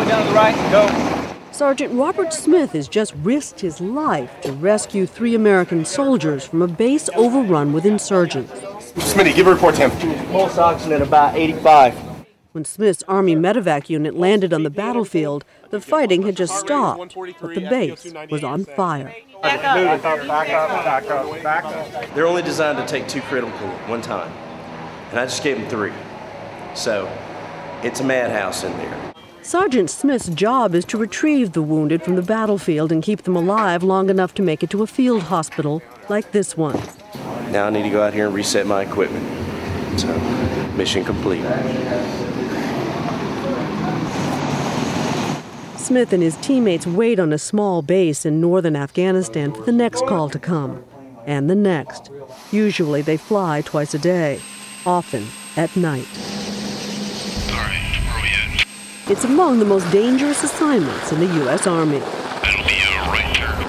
down to the right, go. Sergeant Robert Smith has just risked his life to rescue 3 American soldiers from a base overrun with insurgents. Smitty, give a report to him. Pulse oxygen at about 85. When Smith's Army Medevac unit landed on the battlefield, the fighting had just stopped, but the base was on fire. Back up. They're only designed to take 2 critical at one time, and I just gave them 3. So it's a madhouse in there. Sergeant Smith's job is to retrieve the wounded from the battlefield and keep them alive long enough to make it to a field hospital like this one. Now I need to go out here and reset my equipment. So, mission complete. Smith and his teammates wait on a small base in northern Afghanistan for the next call to come, and the next. Usually they fly twice a day, often at night. All right, where are we at? It's among the most dangerous assignments in the U.S. Army. That'll be a right turn.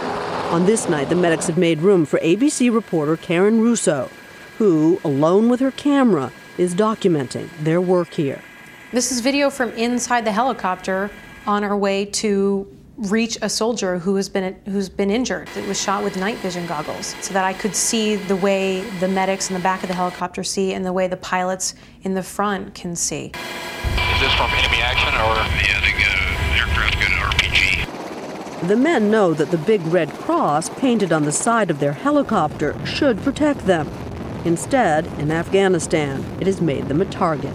On this night, the medics have made room for ABC reporter Karen Russo, who, alone with her camera, is documenting their work here. This is video from inside the helicopter on our way to reach a soldier who's been injured. It was shot with night vision goggles so that I could see the way the medics in the back of the helicopter see and the way the pilots in the front can see. Is this from enemy action or? Yeah, they got an aircraft, got an RPG. The men know that the big red cross painted on the side of their helicopter should protect them. Instead, in Afghanistan, it has made them a target.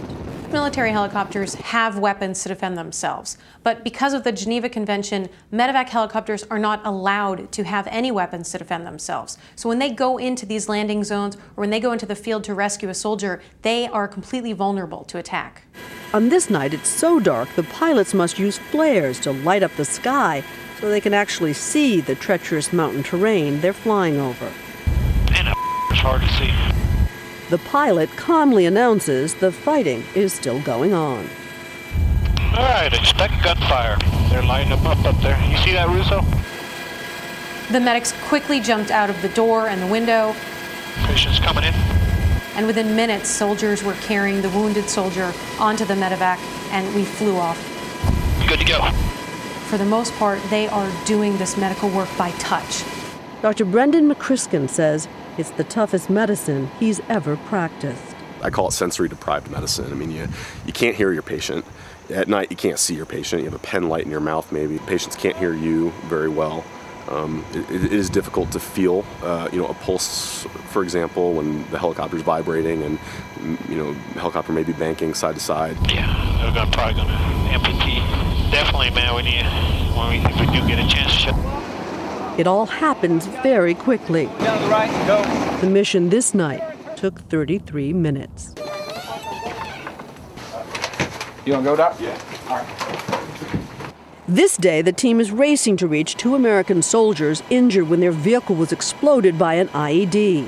Military helicopters have weapons to defend themselves, but because of the Geneva Convention, Medevac helicopters are not allowed to have any weapons to defend themselves. So when they go into these landing zones or when they go into the field to rescue a soldier, they are completely vulnerable to attack. On this night, it's so dark, the pilots must use flares to light up the sky so they can actually see the treacherous mountain terrain they're flying over. And it's hard to see. The pilot calmly announces the fighting is still going on. All right, expect gunfire. They're lining them up there. You see that, Russo? The medics quickly jumped out of the door and the window. Patients coming in. And within minutes, soldiers were carrying the wounded soldier onto the Medevac, and we flew off. Good to go. For the most part, they are doing this medical work by touch. Dr. Brendan McCriskin says it's the toughest medicine he's ever practiced. I call it sensory-deprived medicine. I mean, you can't hear your patient. At night, you can't see your patient. You have a pen light in your mouth, maybe. Patients can't hear you very well. It is difficult to feel, a pulse, for example, when the helicopter's vibrating and, the helicopter may be banking side to side. Yeah, they're probably going to amputee. Definitely, man, if we do get a chance to. It all happens very quickly. Down to the right, go. The mission this night took 33 minutes. You want to go, Doc? Yeah. All right. This day, the team is racing to reach 2 American soldiers injured when their vehicle was exploded by an IED.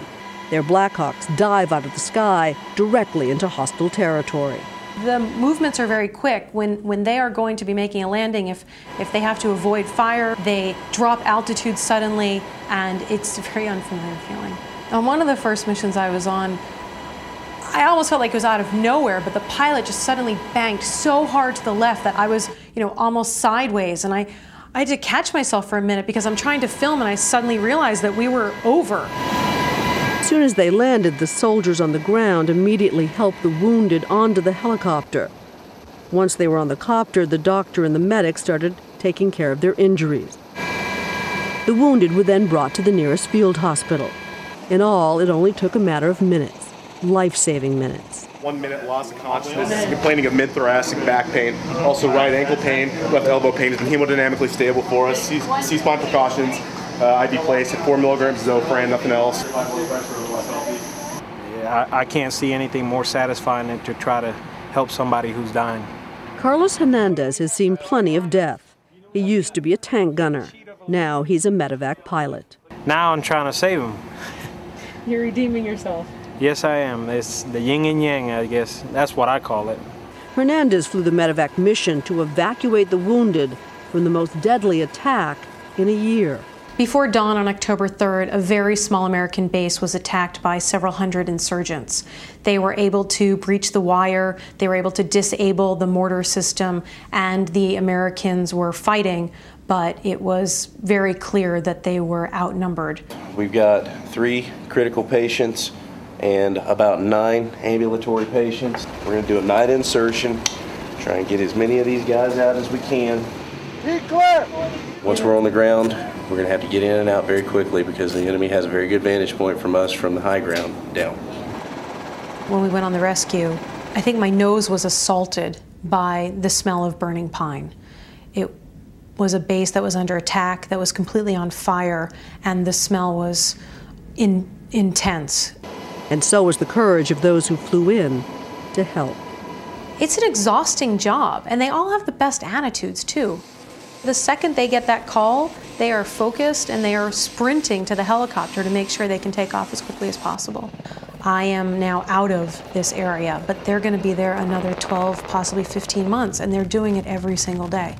Their Blackhawks dive out of the sky directly into hostile territory. The movements are very quick. When they are going to be making a landing, if they have to avoid fire, they drop altitude suddenly, and it's a very unfamiliar feeling. On one of the first missions I was on, I almost felt like it was out of nowhere, but the pilot just suddenly banked so hard to the left that I was, almost sideways, and I had to catch myself for a minute because I'm trying to film, and I suddenly realized that we were over. As soon as they landed, the soldiers on the ground immediately helped the wounded onto the helicopter. Once they were on the copter, the doctor and the medic started taking care of their injuries. The wounded were then brought to the nearest field hospital. In all, it only took a matter of minutes, life-saving minutes. 1 minute loss of consciousness, complaining of mid-thoracic back pain, also right ankle pain, left elbow pain has been hemodynamically stable for us. C-spine precautions, IV place at 4 milligrams of Zofran, nothing else. Yeah, I can't see anything more satisfying than to try to help somebody who's dying. Carlos Hernandez has seen plenty of death. He used to be a tank gunner. Now he's a Medevac pilot. Now I'm trying to save him. You're redeeming yourself. Yes, I am. It's the yin and yang, I guess. That's what I call it. Hernandez flew the Medevac mission to evacuate the wounded from the most deadly attack in a year. Before dawn on October 3rd, a very small American base was attacked by several hundred insurgents. They were able to breach the wire, they were able to disable the mortar system, and the Americans were fighting, but it was very clear that they were outnumbered. We've got 3 critical patients and about 9 ambulatory patients. We're going to do a night insertion, try and get as many of these guys out as we can. Once we're on the ground, we're going to have to get in and out very quickly because the enemy has a very good vantage point from us from the high ground down. When we went on the rescue, I think my nose was assaulted by the smell of burning pine. It was a base that was under attack, that was completely on fire, and the smell was intense. And so was the courage of those who flew in to help. It's an exhausting job, and they all have the best attitudes, too. The second they get that call, they are focused and they are sprinting to the helicopter to make sure they can take off as quickly as possible. I am now out of this area, but they're going to be there another 12, possibly 15 months, and they're doing it every single day.